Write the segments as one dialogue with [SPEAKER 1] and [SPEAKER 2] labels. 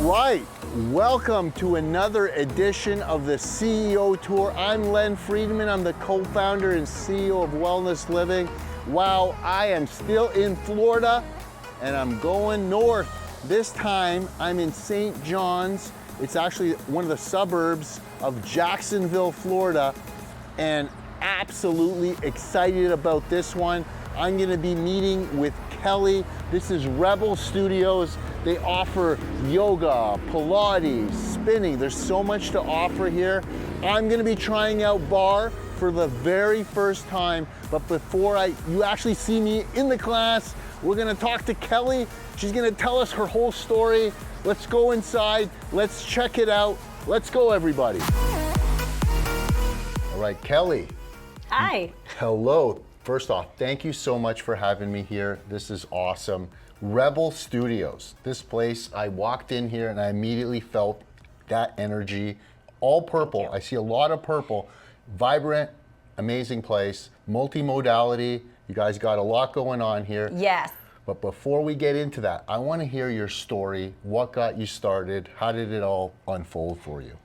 [SPEAKER 1] right, welcome to another edition of the CEO Tour. I'm Len Fridman, I'm the co-founder and CEO of Wellness Living. Wow, I am still in Florida and I'm going north. This time I'm in St. John's. It's actually one of the suburbs of Jacksonville, Florida, and absolutely excited about this one. I'm gonna be meeting with Kelly. This is Rebel Studios. They offer yoga, Pilates, spinning. There's so much to offer here. I'm gonna be trying out barre for the very first time, but before you actually see me in the class, we're gonna talk to Kelly. She's gonna tell us her whole story. Let's go inside, let's check it out. Let's go, everybody. All right, Kelly.
[SPEAKER 2] Hi.
[SPEAKER 1] Hello. First off, thank you so much for having me here. This is awesome. Rebel Studios. This place, I walked in here and I immediately felt that energy. All purple. I see a lot of purple. Vibrant, amazing place. Multimodality. You guys got a lot going on here.
[SPEAKER 2] Yes.
[SPEAKER 1] But before we get into that, I want to hear your story. What got you started? How did it all unfold for you?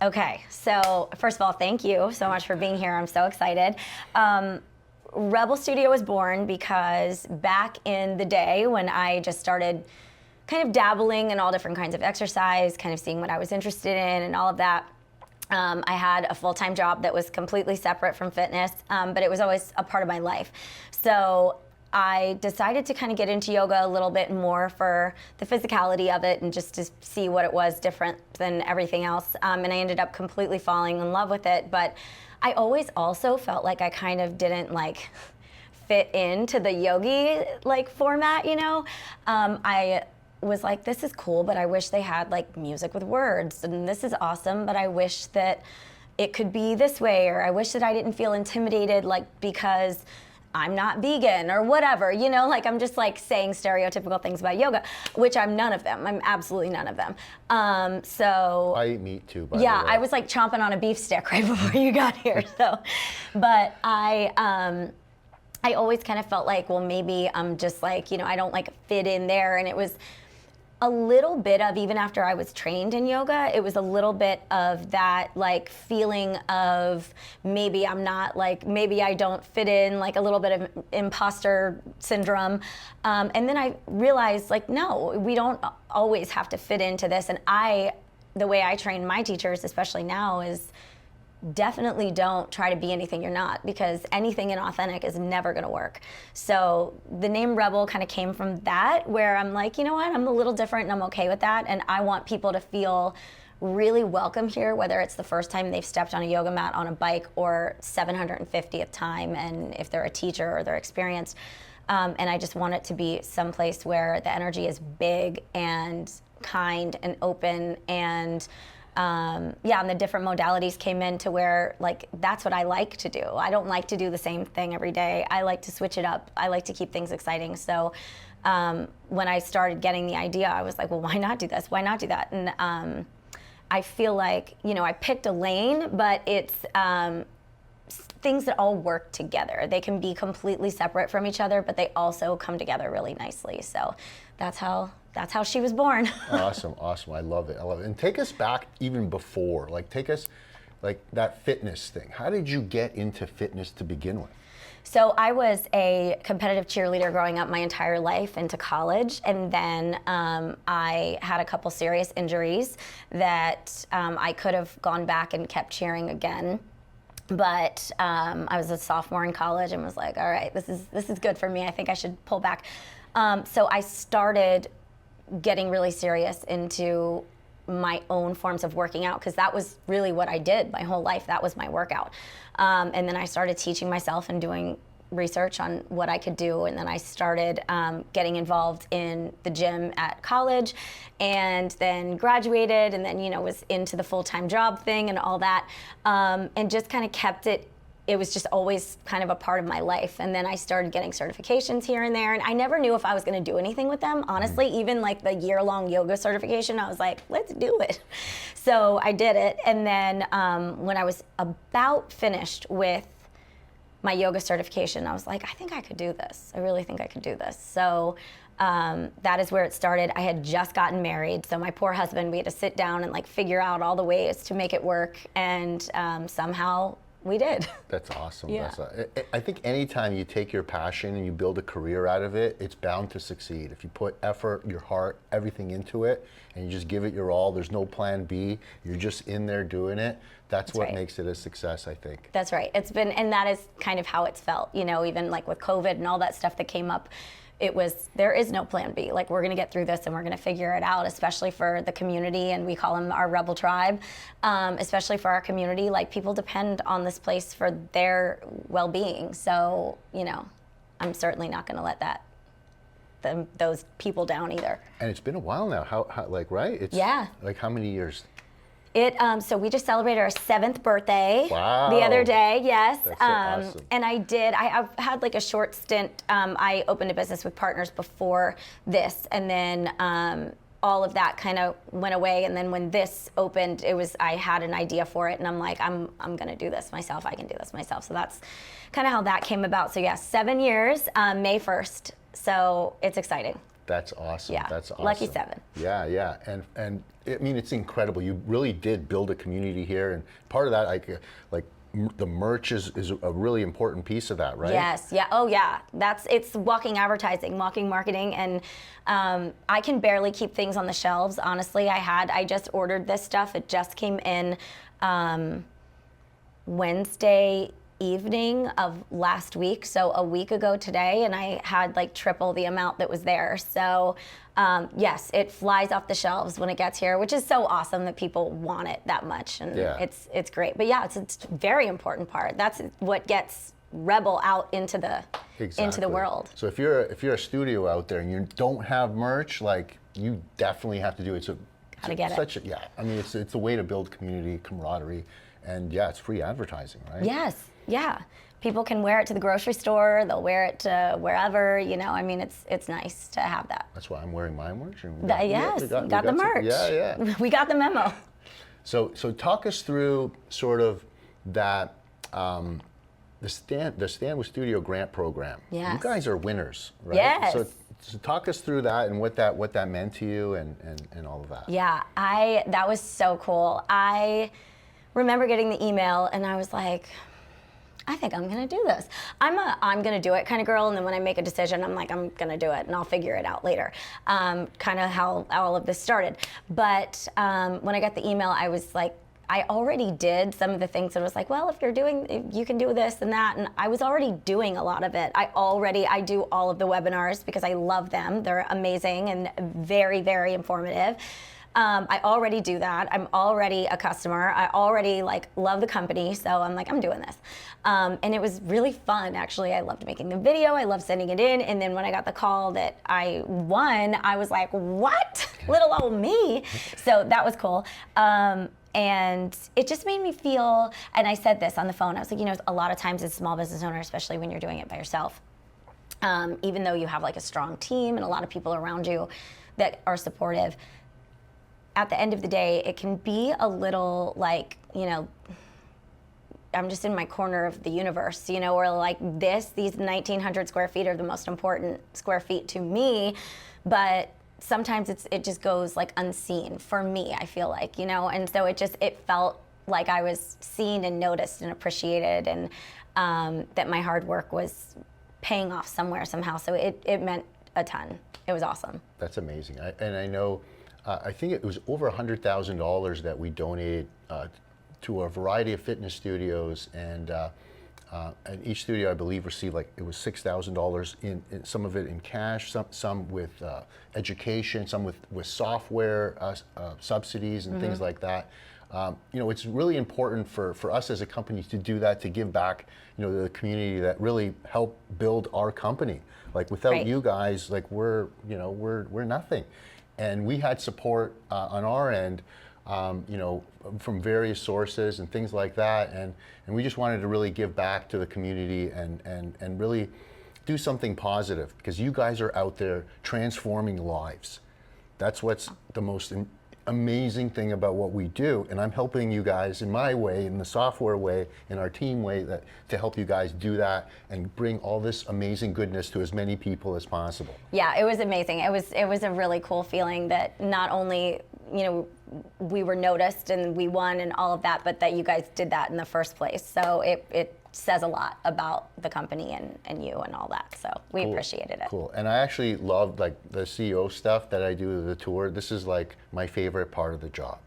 [SPEAKER 2] Okay, so first of all, thank you so much for being here. I'm so excited. Rebel Studio was born because back in the day when I just started kind of dabbling in all different kinds of exercise, kind of seeing what I was interested in and all of that, I had a full-time job that was completely separate from fitness, but it was always a part of my life. So I decided to kind of get into yoga a little bit more for the physicality of it and just to see what it was different than everything else. And I ended up completely falling in love with it. But I always also felt like I kind of didn't like fit into the yogi like format, you know? I was like, this is cool, but I wish they had like music with words, and this is awesome, but I wish that it could be this way, or I wish that I didn't feel intimidated like because I'm not vegan or whatever, you know, like I'm just like saying stereotypical things about yoga, which I'm none of them. I'm absolutely none of them. So
[SPEAKER 1] I eat meat too, by the
[SPEAKER 2] yeah,
[SPEAKER 1] way.
[SPEAKER 2] I was like chomping on a beef stick right before you got here. So, but I always kind of felt like, well, maybe I'm just like, you know, I don't like fit in there. And it was a little bit of, even after I was trained in yoga, it was a little bit of that like feeling of maybe I'm not like, maybe I don't fit in, like a little bit of imposter syndrome. And then I realized like, no, we don't always have to fit into this. And the way I train my teachers, especially now, is definitely don't try to be anything you're not, because anything inauthentic is never going to work. So the name Rebel kind of came from that, where I'm like, you know what, I'm a little different and I'm okay with that. And I want people to feel really welcome here, whether it's the first time they've stepped on a yoga mat, on a bike, or 750th time, and if they're a teacher or they're experienced. And I just want it to be someplace where the energy is big and kind and open, and yeah, and the different modalities came in to where, like, that's what I like to do. I don't like to do the same thing every day. I like to switch it up. I like to keep things exciting. So when I started getting the idea, I was like, well, why not do this? Why not do that? And I feel like, you know, I picked a lane, but it's things that all work together. They can be completely separate from each other, but they also come together really nicely. So that's how she was born.
[SPEAKER 1] Awesome, awesome. I love it. I love it. And take us back even before, like take us like that fitness thing. How did you get into fitness to begin with?
[SPEAKER 2] So I was a competitive cheerleader growing up my entire life into college, and then I had a couple serious injuries that I could have gone back and kept cheering again. But I was a sophomore in college and was like, all right, this is good for me. I think I should pull back. So I started getting really serious into my own forms of working out, because that was really what I did my whole life. That was my workout. And then I started teaching myself and doing research on what I could do. And then I started getting involved in the gym at college, and then graduated, and then, you know, was into the full-time job thing and all that, and just kind of kept it. It was just always kind of a part of my life. And then I started getting certifications here and there, and I never knew if I was going to do anything with them, honestly. Even like the year-long yoga certification, I was like, let's do it. So I did it. And then when I was about finished with my yoga certification, I was like, I think I could do this. I really think I could do this. So that is where it started. I had just gotten married, so my poor husband, we had to sit down and like figure out all the ways to make it work, and somehow we did.
[SPEAKER 1] That's awesome.
[SPEAKER 2] Yeah.
[SPEAKER 1] I think anytime you take your passion and you build a career out of it, it's bound to succeed. If you put effort, your heart, everything into it, and you just give it your all, there's no plan B, you're just in there doing it, that's what makes it a success, I think.
[SPEAKER 2] That's right. It's been, and that is kind of how it's felt, you know, even like with COVID and all that stuff that came up. There is no plan B. Like, we're going to get through this and we're going to figure it out, especially for the community, and we call them our rebel tribe, especially for our community. Like, people depend on this place for their well-being. So, you know, I'm certainly not going to let those people down either.
[SPEAKER 1] And it's been a while now. How like, right?
[SPEAKER 2] Yeah.
[SPEAKER 1] Like, how many years?
[SPEAKER 2] So we just celebrated our 7th birthday the other
[SPEAKER 1] Wow.
[SPEAKER 2] day, yes.
[SPEAKER 1] That's so awesome.
[SPEAKER 2] And I've had like a short stint. I opened a business with partners before this, and then all of that kind of went away. And then when this opened, I had an idea for it, and I'm like, I'm gonna do this myself. I can do this myself. So that's kind of how that came about. So yeah, 7 years, May 1st. So it's exciting.
[SPEAKER 1] That's awesome.
[SPEAKER 2] Yeah,
[SPEAKER 1] That's awesome.
[SPEAKER 2] lucky 7.
[SPEAKER 1] Yeah. And I mean, it's incredible. You really did build a community here, and part of that, like the merch is a really important piece of that, right?
[SPEAKER 2] Yes. Yeah. Oh, yeah. It's walking advertising, walking marketing, and I can barely keep things on the shelves. Honestly, I just ordered this stuff. It just came in Wednesday evening of last week, so a week ago today, and I had like triple the amount that was there. So yes, it flies off the shelves when it gets here, which is so awesome that people want it that much, and it's great. But yeah, it's a very important part. That's what gets Rebel out into the world.
[SPEAKER 1] So if you're a studio out there and you don't have merch, like, you definitely have to do it. So
[SPEAKER 2] Gotta get it.
[SPEAKER 1] Yeah, I mean, it's a way to build community, camaraderie, and yeah, it's free advertising, right?
[SPEAKER 2] Yes. Yeah. People can wear it to the grocery store. They'll wear it to wherever, you know. I mean, it's nice to have that.
[SPEAKER 1] That's why I'm wearing my merch. And
[SPEAKER 2] Yes, we got the merch.
[SPEAKER 1] Yeah.
[SPEAKER 2] We got the memo.
[SPEAKER 1] So talk us through sort of that, the Stand with Studio grant program.
[SPEAKER 2] Yes.
[SPEAKER 1] You guys are winners, right?
[SPEAKER 2] Yes.
[SPEAKER 1] So talk us through that and what that meant to you and all of that.
[SPEAKER 2] Yeah, that was so cool. I remember getting the email and I was like, I think I'm gonna do this. I'm gonna do it kind of girl, and then when I make a decision, I'm like, I'm gonna do it, and I'll figure it out later. Kind of how all of this started. But when I got the email, I was like, I already did some of the things that was like, well, if you can do this and that, and I was already doing a lot of it. I do all of the webinars because I love them. They're amazing and very, very informative. I already do that. I'm already a customer. I already love the company, so I'm like, I'm doing this. And it was really fun, actually. I loved making the video. I loved sending it in. And then when I got the call that I won, I was like, what? Little old me. So that was cool. And it just made me feel, and I said this on the phone, I was like, a lot of times as a small business owner, especially when you're doing it by yourself, even though you have like a strong team and a lot of people around you that are supportive, at the end of the day, it can be a little like, I'm just in my corner of the universe, or like these 1,900 square feet are the most important square feet to me, but sometimes it just goes like unseen for me, I feel like, and so it felt like I was seen and noticed and appreciated, and that my hard work was paying off somewhere, somehow. So it meant a ton. It was awesome.
[SPEAKER 1] That's amazing. I know, I think it was over $100,000 that we donated to a variety of fitness studios, and each studio, I believe, received it was $6,000 in some of it in cash, some with education, some with software subsidies and things like that. It's really important for us as a company to do that, to give back, to the community that really helped build our company. Like, without you guys, we're nothing. And we had support on our end, from various sources and things like that. And we just wanted to really give back to the community and really do something positive, because you guys are out there transforming lives. That's what's the most amazing thing about what we do, and I'm helping you guys in my way, in the software way, in our team way, that to help you guys do that and bring all this amazing goodness to as many people as possible.
[SPEAKER 2] Yeah, it was amazing. It was a really cool feeling that not only, you know, we were noticed and we won and all of that, but that you guys did that in the first place. So it says a lot about the company and you and all that. So we appreciated it.
[SPEAKER 1] Cool. And I actually loved like the CEO stuff that I do with the tour. This is like my favorite part of the job,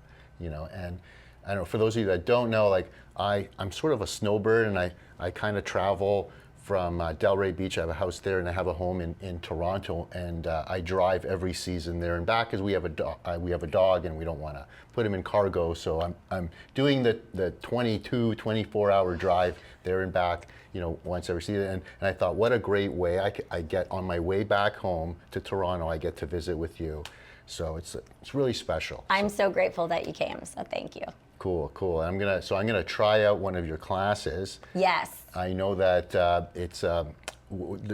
[SPEAKER 1] you know. And I don't know, for those of you that don't know, like I'm sort of a snowbird, and I kind of travel from Delray Beach. I have a house there, and I have a home in Toronto, and I drive every season there and back because we have a dog, and we don't want to put him in cargo. So I'm doing the 22, 24-hour drive there and back, you know, once every season. And I thought, what a great way I get on my way back home to Toronto. I get to visit with you, so it's really special.
[SPEAKER 2] I'm so grateful that you came. So thank you.
[SPEAKER 1] Cool. I'm gonna try out one of your classes.
[SPEAKER 2] Yes.
[SPEAKER 1] I know that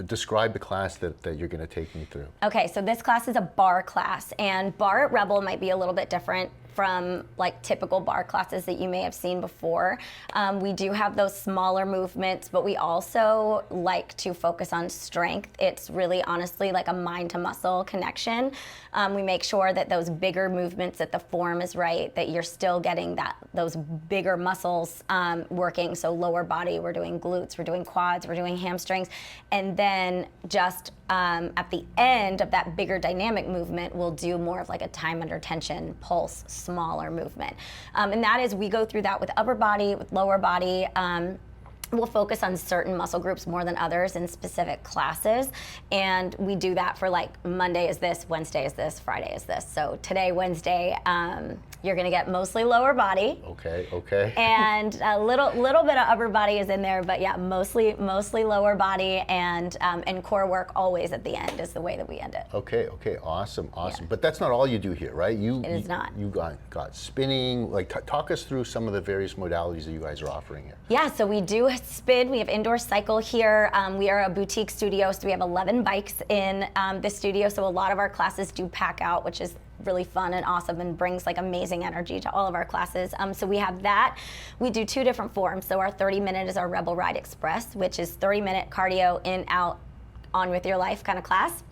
[SPEAKER 1] describe the class that you're gonna take me through.
[SPEAKER 2] Okay, so this class is a barre class, and barre at Rebel might be a little bit different from like typical barre classes that you may have seen before. We do have those smaller movements, but we also like to focus on strength. It's really honestly like a mind to muscle connection. We make sure that those bigger movements, that the form is right, that you're still getting those bigger muscles working. So lower body, we're doing glutes, we're doing quads, we're doing hamstrings. And then just at the end of that bigger dynamic movement, we'll do more of like a time under tension, pulse, smaller movement. And that is, we go through that with upper body, with lower body. We'll focus on certain muscle groups more than others in specific classes. And we do that for like Monday is this, Wednesday is this, Friday is this. So today, Wednesday, you're gonna get mostly lower body.
[SPEAKER 1] Okay.
[SPEAKER 2] And a little bit of upper body is in there, but yeah, mostly lower body, and core work always at the end is the way that we end it.
[SPEAKER 1] Okay, awesome.
[SPEAKER 2] Yeah.
[SPEAKER 1] But that's not all you do here, right?
[SPEAKER 2] It is not.
[SPEAKER 1] You got spinning. Like talk us through some of the various modalities that you guys are offering here.
[SPEAKER 2] Yeah, so we do spin. We have indoor cycle here. We are a boutique studio, so we have 11 bikes in the studio. So a lot of our classes do pack out, which is really fun and awesome and brings like amazing energy to all of our classes. So we have that. We do 2 different forms. So our 30-minute is our Rebel Ride Express, which is 30-minute cardio in, out, on with your life kind of class.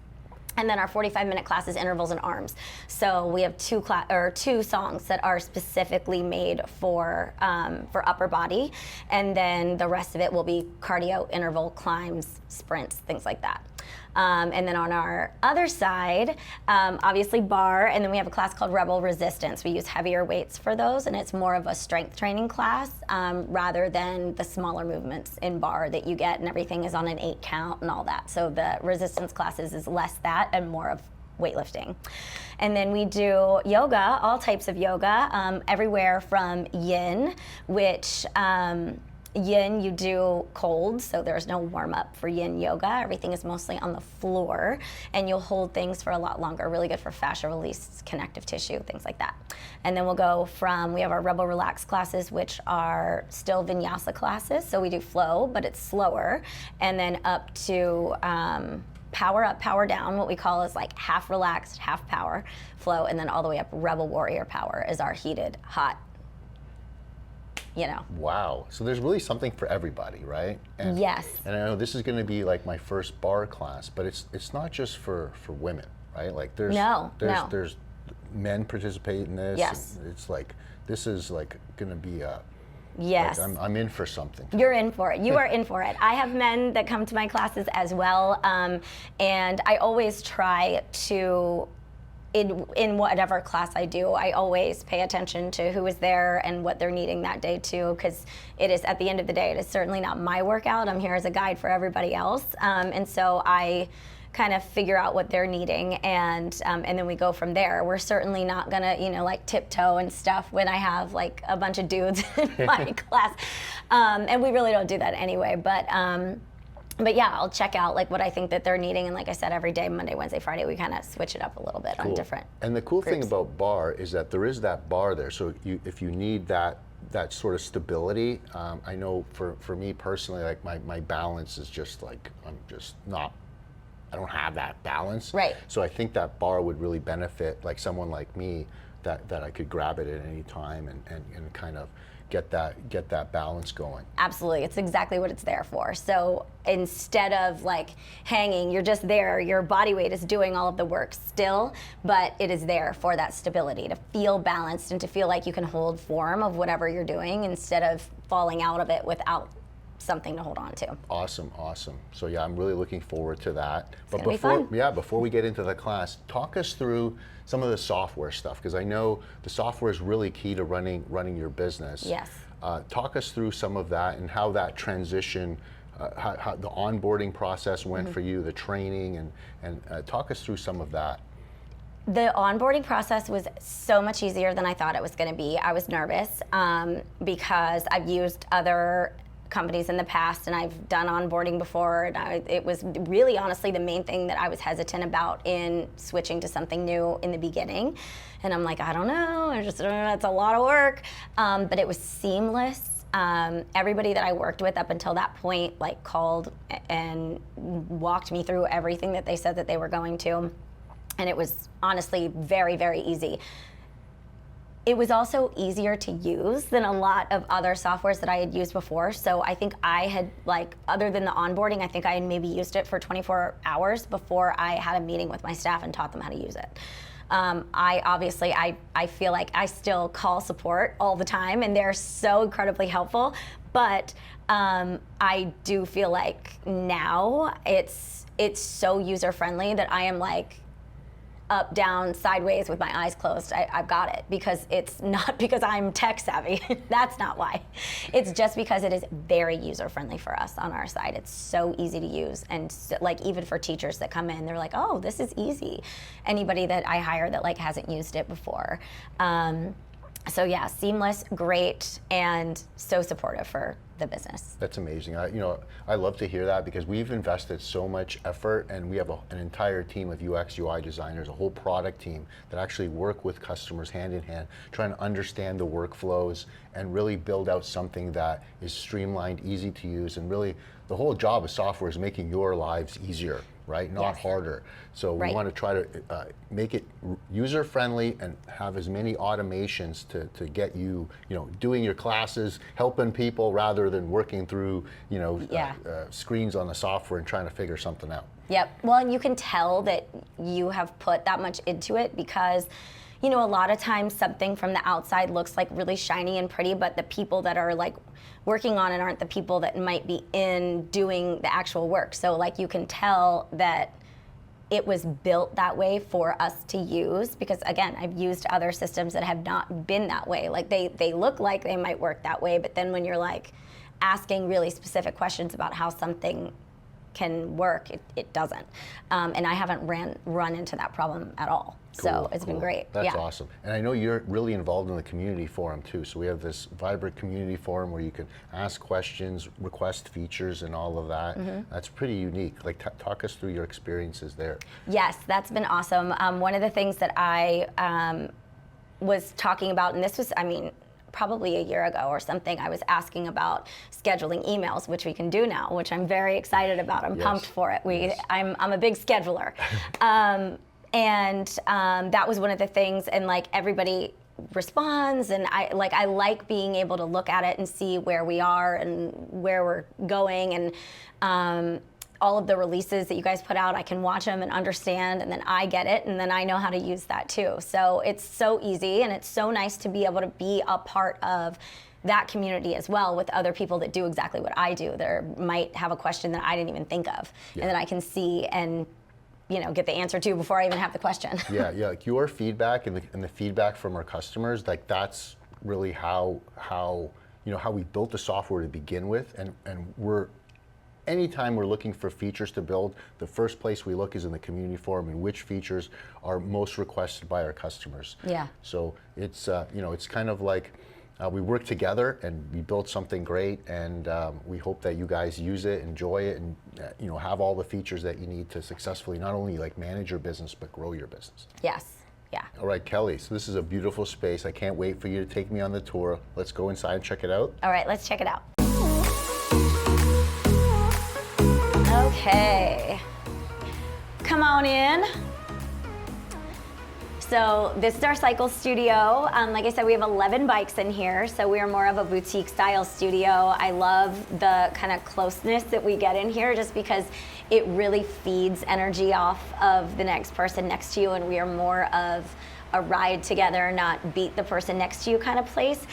[SPEAKER 2] And then our 45-minute class is intervals and arms. So we have 2 songs that are specifically made for upper body, and then the rest of it will be cardio, interval, climbs, sprints, things like that. And then on our other side, obviously barre, and then we have a class called Rebel Resistance. We use heavier weights for those, and it's more of a strength training class rather than the smaller movements in barre that you get, and everything is on an 8 count and all that. So the resistance classes is less that and more of weightlifting. And then we do yoga, all types of yoga, everywhere from yin, which yin, you do cold, so there's no warm up for yin yoga. Everything is mostly on the floor, and you'll hold things for a lot longer. Really good for fascia release, connective tissue, things like that. And then we'll go from, we have our Rebel Relax classes, which are still vinyasa classes. So we do flow, but it's slower. And then up to power up, power down, what we call is like half relaxed, half power flow. And then all the way up, Rebel Warrior Power is our heated, hot, you know.
[SPEAKER 1] Wow. So there's really something for everybody, right? And,
[SPEAKER 2] yes.
[SPEAKER 1] And I know this is going to be like my first barre class, but it's not just for women, right? Like there's men participate in this.
[SPEAKER 2] Yes.
[SPEAKER 1] It's like this is like going to be a
[SPEAKER 2] yes.
[SPEAKER 1] Like I'm in for something.
[SPEAKER 2] You're in for it. You are in for it. I have men that come to my classes as well, and I always try to, in whatever class I do, I always pay attention to who is there and what they're needing that day too, because it is, at the end of the day, it is certainly not my workout. I'm here as a guide for everybody else, and so I kind of figure out what they're needing, and then we go from there. We're certainly not gonna, you know, like tiptoe and stuff when I have like a bunch of dudes in my class, and we really don't do that anyway. But yeah, I'll check out like what I think that they're needing, and like I said, every day, Monday, Wednesday, Friday, we kind of switch it up a little bit on different.
[SPEAKER 1] And the cool thing
[SPEAKER 2] groups.
[SPEAKER 1] about barre is that there is that bar there. So if you need that sort of stability, I know for me personally, like my balance is just like I don't have that balance.
[SPEAKER 2] Right.
[SPEAKER 1] So I think that barre would really benefit like someone like me that I could grab it at any time and kind of get that balance going.
[SPEAKER 2] Absolutely, it's exactly what it's there for. So instead of like hanging, you're just there, your body weight is doing all of the work still, but it is there for that stability, to feel balanced and to feel like you can hold form of whatever you're doing instead of falling out of it without something to hold on to.
[SPEAKER 1] Awesome. So yeah, I'm really looking forward to that. But
[SPEAKER 2] gonna be fun.
[SPEAKER 1] before we get into the class, talk us through some of the software stuff, because I know the software is really key to running your business.
[SPEAKER 2] Yes.
[SPEAKER 1] Talk us through some of that and how that transition, how the onboarding process went for you, the training, and talk us through some of that.
[SPEAKER 2] The onboarding process was so much easier than I thought it was going to be. I was nervous because I've used other companies in the past and I've done onboarding before, and it was really honestly the main thing that I was hesitant about in switching to something new in the beginning. And I'm like, I don't know, it's a lot of work, but it was seamless. Everybody that I worked with up until that point like called and walked me through everything that they said that they were going to, and it was honestly very, very easy. It was also easier to use than a lot of other softwares that I had used before. So I think I had, like, other than the onboarding, I think I had maybe used it for 24 hours before I had a meeting with my staff and taught them how to use it. I feel like I still call support all the time and they're so incredibly helpful, but I do feel like now it's so user-friendly that I am like, up, down, sideways with my eyes closed. I've got it, because it's not because I'm tech savvy. That's not why. It's just because it is very user friendly for us on our side. It's so easy to use, and so, like, even for teachers that come in, they're like, oh, this is easy. Anybody that I hire that like hasn't used it before. So yeah, seamless, great, and so supportive for the business.
[SPEAKER 1] That's amazing. I love to hear that, because we've invested so much effort, and we have an entire team of UX, UI designers, a whole product team that actually work with customers hand in hand, trying to understand the workflows and really build out something that is streamlined, easy to use, and really the whole job of software is making your lives easier, right? Not harder. So we want to try to make it user friendly and have as many automations to get you, doing your classes, helping people rather than working through, screens on the software and trying to figure something out.
[SPEAKER 2] Yep. Well, and you can tell that you have put that much into it, because a lot of times something from the outside looks like really shiny and pretty, but the people that are like working on it aren't the people that might be in doing the actual work. So like you can tell that it was built that way for us to use, because again, I've used other systems that have not been that way. Like they look like they might work that way, but then when you're like asking really specific questions about how something can work, it doesn't. And I haven't run into that problem at all. So it's been great.
[SPEAKER 1] That's awesome. And I know you're really involved in the community forum too. So we have this vibrant community forum where you can ask questions, request features, and all of that. That's pretty unique. Like, talk us through your experiences there.
[SPEAKER 2] Yes, that's been awesome. One of the things that I was talking about, and this was, probably a year ago or something, I was asking about scheduling emails, which we can do now, which I'm very excited about. I'm pumped for it. I'm a big scheduler. And that was one of the things, and like everybody responds, and I like being able to look at it and see where we are and where we're going, and all of the releases that you guys put out, I can watch them and understand, and then I get it, and then I know how to use that too. So it's so easy, and it's so nice to be able to be a part of that community as well, with other people that do exactly what I do. They might have a question that I didn't even think of, and that I can see and get the answer to before I even have the question. Yeah,
[SPEAKER 1] like your feedback and the feedback from our customers, like that's really how we built the software to begin with, and anytime we're looking for features to build, the first place we look is in the community forum and which features are most requested by our customers.
[SPEAKER 2] Yeah.
[SPEAKER 1] So it's it's kind of like we work together and we build something great, and we hope that you guys use it, enjoy it, and have all the features that you need to successfully not only like manage your business but grow your business.
[SPEAKER 2] Yes. Yeah.
[SPEAKER 1] All right, Kelly, so this is a beautiful space. I can't wait for you to take me on the tour. Let's go inside and check it out.
[SPEAKER 2] All right, let's check it out. Okay, come on in. So this is our cycle studio. Like I said, we have 11 bikes in here, so we are more of a boutique style studio. I love the kind of closeness that we get in here just because it really feeds energy off of the next person next to you, and we are more of a ride together, not beat the person next to you kind of place.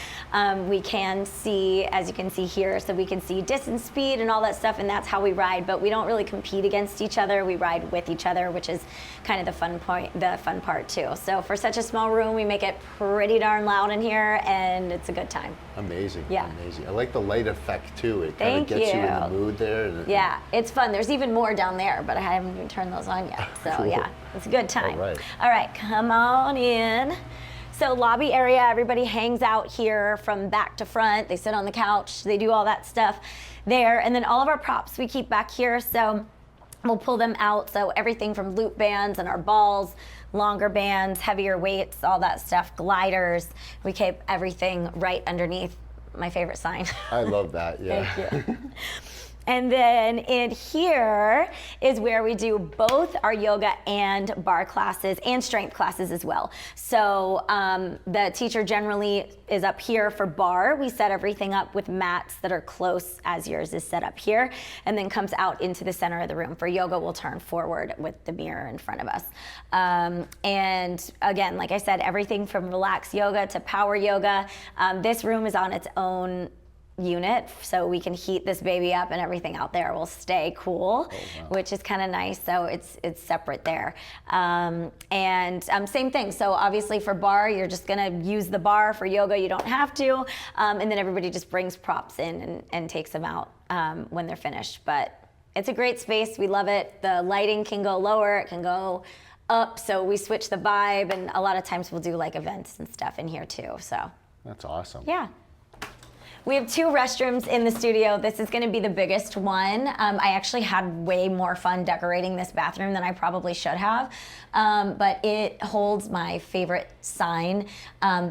[SPEAKER 2] We can see, as you can see here, so we can see distance, speed, and all that stuff, and that's how we ride, but we don't really compete against each other. We ride with each other, which is kind of the fun part too. So for such a small room, we make it pretty darn loud in here, and it's a good time.
[SPEAKER 1] Amazing.
[SPEAKER 2] Yeah.
[SPEAKER 1] Amazing. I like the light effect too. It kind of gets you in the mood there.
[SPEAKER 2] Yeah, it's fun. There's even more down there, but I haven't even turned those on yet. So
[SPEAKER 1] Cool.
[SPEAKER 2] Yeah, it's a good time.
[SPEAKER 1] All
[SPEAKER 2] right, come on in. So lobby area, everybody hangs out here from back to front. They sit on the couch, they do all that stuff there. And then all of our props we keep back here, so we'll pull them out. So everything from loop bands and our balls, longer bands, heavier weights, all that stuff, gliders. We keep everything right underneath my favorite sign.
[SPEAKER 1] I love that, yeah.
[SPEAKER 2] Thank you. And then in here is where we do both our yoga and barre classes and strength classes as well. So the teacher generally is up here for barre. We set everything up with mats that are close as yours is set up here, and then comes out into the center of the room. For yoga, we'll turn forward with the mirror in front of us. And again, like I said, everything from relaxed yoga to power yoga. This room is on its own unit, so we can heat this baby up and everything out there will stay cool, which is kind of nice. So it's separate there. Same thing. So obviously for barre, you're just gonna use the barre. For yoga, you don't have to. And then everybody just brings props in and takes them out when they're finished. But it's a great space. We love it. The lighting can go lower, it can go up. So we switch the vibe, and a lot of times we'll do like events and stuff in here too. So
[SPEAKER 1] that's awesome.
[SPEAKER 2] Yeah. We have 2 restrooms in the studio. This is gonna be the biggest one. I actually had way more fun decorating this bathroom than I probably should have, but it holds my favorite sign.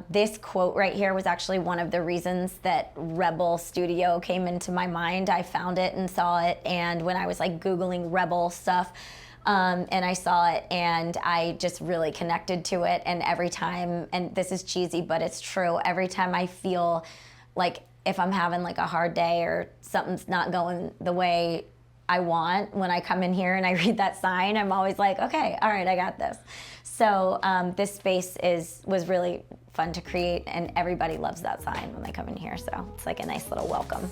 [SPEAKER 2] This quote right here was actually one of the reasons that Rebel Studio came into my mind. I found it and saw it, and when I was like Googling Rebel stuff, and I saw it and I just really connected to it. And every time, and this is cheesy, but it's true, every time I feel like if I'm having like a hard day or something's not going the way I want, when I come in here and I read that sign, I'm always like, okay, all right, I got this. So this space was really fun to create, and everybody loves that sign when they come in here. So it's like a nice little welcome.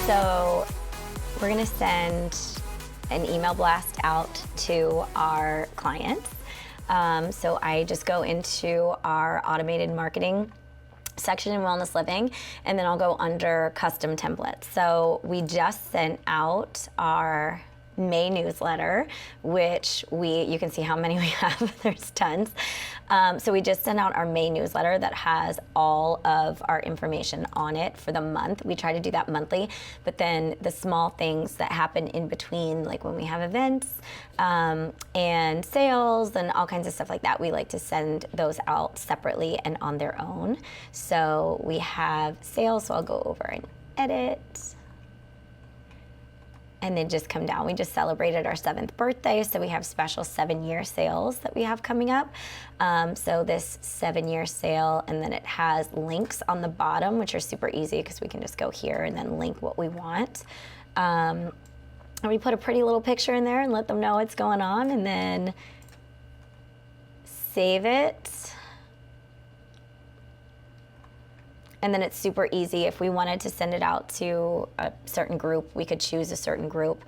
[SPEAKER 2] So we're gonna send an email blast out to our clients. So I just go into our automated marketing section in Wellness Living, and then I'll go under custom templates. So we just sent out our May newsletter, which you can see how many we have, there's tons. So we just sent out our May newsletter that has all of our information on it for the month. We try to do that monthly, but then the small things that happen in between, like when we have events and sales and all kinds of stuff like that, we like to send those out separately and on their own. So we have sales, so I'll go over and edit. and then just come down. We just celebrated our 7th birthday, so we have special 7-year sales that we have coming up. So this 7-year sale, and then it has links on the bottom, which are super easy because we can just go here and then link what we want. And we put a pretty little picture in there and let them know what's going on, and then save it. And then it's super easy. If we wanted to send it out to a certain group, we could choose a certain group.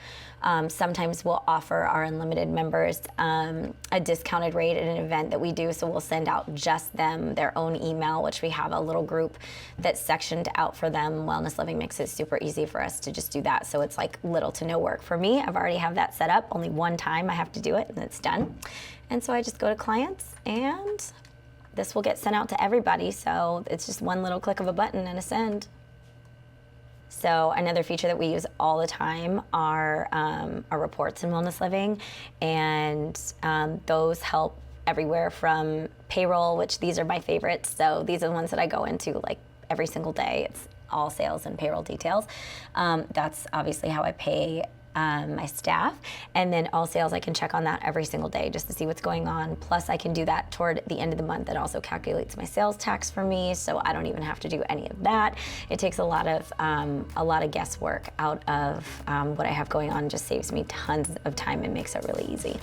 [SPEAKER 2] Sometimes we'll offer our unlimited members a discounted rate at an event that we do, so we'll send out just them their own email, which we have a little group that's sectioned out for them. Wellness Living makes it super easy for us to just do that, so it's like little to no work for me. I've already have that set up. Only one time I have to do it, and it's done. And so I just go to clients, and this will get sent out to everybody, so it's just one little click of a button and a send. So another feature that we use all the time are our reports in Wellness Living, and those help everywhere from payroll, which these are my favorites. So these are the ones that I go into like every single day. It's all sales and payroll details. That's obviously how I pay my staff, and then all sales, I can check on that every single day just to see what's going on. Plus I can do that toward the end of the month. It also calculates my sales tax for me, so I don't even have to do any of that. It takes a lot of guesswork out of what I have going on. Just saves me tons of time and makes it really easy.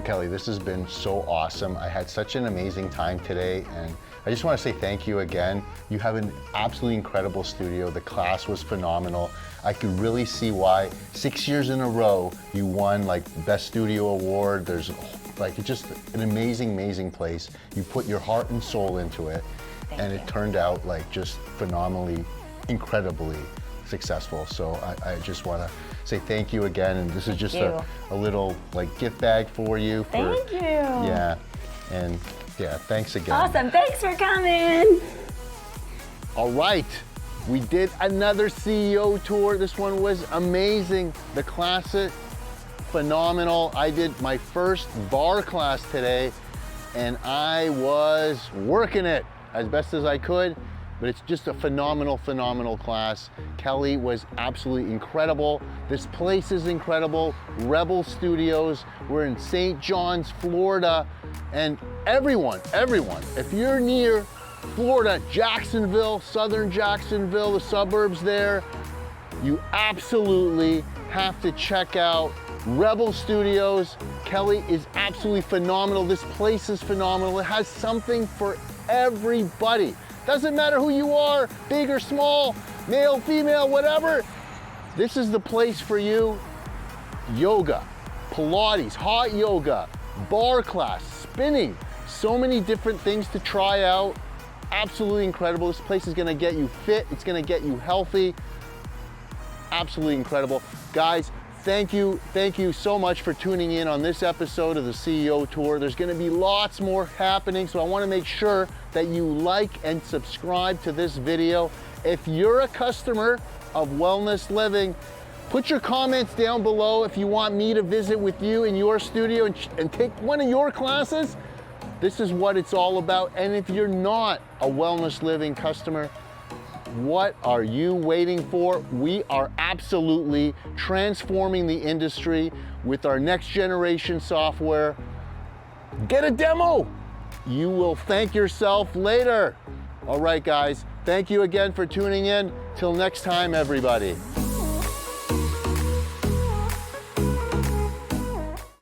[SPEAKER 1] Kelly, this has been so awesome. I had such an amazing time today, and I just want to say thank you again. You have an absolutely incredible studio. The class was phenomenal. I could really see why 6 years in a row you won like Best Studio Award. There's like, it's just an amazing, amazing place. You put your heart and soul into it, and it turned out like just phenomenally, incredibly successful. So I just want to say thank you again, and this is just a little like gift bag for you.
[SPEAKER 2] Thank you.
[SPEAKER 1] Yeah, and yeah, thanks again.
[SPEAKER 2] Awesome, thanks for coming.
[SPEAKER 1] All right, we did another CEO tour. This one was amazing. The class, phenomenal. I did my first barre class today, and I was working it as best as I could. But it's just a phenomenal, phenomenal class. Kelly was absolutely incredible. This place is incredible. Rebel Studios. We're in St. John's, Florida. And everyone, if you're near Florida, Jacksonville, southern Jacksonville, the suburbs there, you absolutely have to check out Rebel Studios. Kelly is absolutely phenomenal. This place is phenomenal. It has something for everybody. Doesn't matter who you are, big or small, male, female, whatever. This is the place for you. Yoga, Pilates, hot yoga, barre class, spinning, so many different things to try out. Absolutely incredible. This place is gonna get you fit. It's gonna get you healthy. Absolutely incredible. Guys, thank you so much for tuning in on this episode of the CEO Tour. There's gonna be lots more happening, so I wanna make sure that you like and subscribe to this video. If you're a customer of Wellness Living, put your comments down below if you want me to visit with you in your studio and take one of your classes. This is what it's all about. And if you're not a Wellness Living customer, what are you waiting for? We are absolutely transforming the industry with our next generation software. Get a demo. You will thank yourself later. All right, guys, thank you again for tuning in. Till next time, everybody.